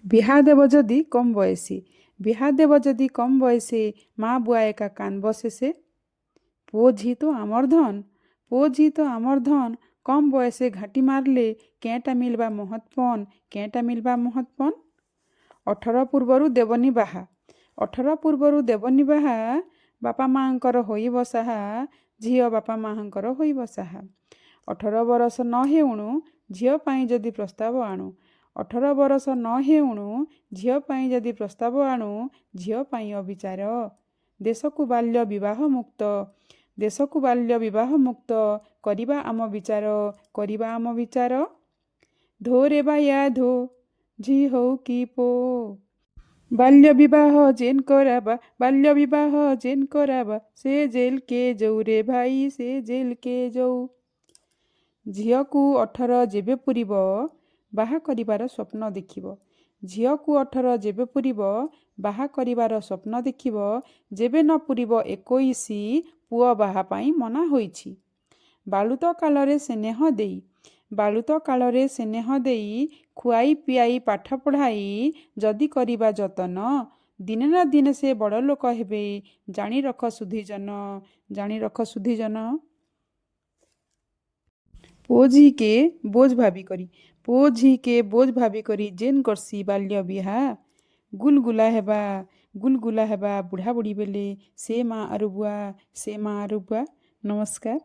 বিহা দেব যদি কম বয়সী, বিহা দেব যদি কম বয়সে, মা বুয়া একা কানব শেষে। পুଅ ঝি তো আমার ধন, পুଅ ঝি তো আমার ধন, কম বয়সে ঘাঁটি মারলে কেঁটা মিলবা মহৎপন, কেঁটা মিলবা মহৎপন। 18 ପୂର୍ବରୁ ଦେବନି ବାହା, 18 ପୂର୍ବରୁ ଦେବନି ବାହା, ବାପା ମାଆଙ୍କର ହୋଇବ ସାହା, ଝିଅ ବାପା ମାଆଙ୍କର ହୋଇବ ସାହା। 18 ବରଷ ନ ହେଉଣୁ ଝିଅ ପାଇଁ ଯଦି ପ୍ରସ୍ତାବ ଆଣୁ, 18 ବରଷ ନ ହେଉଣୁ ଝିଅ ପାଇଁ ଯଦି ପ୍ରସ୍ତାବ ଆଣୁ, ଝିଅ ପାଇଁ ଅବିଚାର। ଦେଶକୁ ବାଲ୍ୟ ବିବାହ ମୁକ୍ତ, ଦେଶକୁ ବାଲ୍ୟ ବିବାହ ମୁକ୍ତ, କରିବା ଆମ ବିଚାର, କରିବା ଆମ ବିଚାର। ଧୋରେ ବାୟା ଧୋ, ঝি হৌ কি পো। বাল্য বিবাহ জেন করাবা, বাল্য বিবাহ জেন করাবা, সে জেল কে যৌ রে ভাই, সে জেল কে যৌ। ଝିଅକୁ 18 ଯେବେ ପୂରିବ, ବାହା କରିବାର ସ୍ୱପ୍ନ ଦେଖିବ। ଝିଅକୁ 18 ଯେବେ ପୂରିବ, ବାହା କରିବାର ସ୍ୱପ୍ନ ଦେଖିବ। ଯେବେ ନ ପୂରିବ 21, ପୁଅ ବାହା ପାଇଁ ମନା ହୋଇଛି। ବାଳୁତ କାଳରେ ସ୍ନେହ ଦେଇ, ବାଳୁତ କାଳରେ ସ୍ନେହ ଦେଇ, ଖୁଆଇ ପିଆଇ ପାଠ ପଢ଼ାଇ ଯଦି କରିବା ଯତନ, ଦିନେ ନା ଦିନେ ସେ ବଡ଼ ଲୋକ ହେବେ, ଜାଣି ରଖ ସୁଧୀଜନ, ଜାଣି ରଖ ସୁଧୀଜନ। ପୁଅ ଝିକେ ବୋଝ ଭାବି କରି, ପୁଅ ଝିକେ ବୋଝ ଭାବି କରି ଯେନ୍ କରସି ବାଲ୍ୟ ବିହା, ଗୁଲଗୁଲା ହେବା, ଗୁଲଗୁଲା ହେବା ବୁଢ଼ା ବୁଢ଼ୀ ବେଲେ, ସେ ମା ଆରୁ ବୁଆ, ସେ ମା ଆରୁ ବୁଆ। ନମସ୍କାର।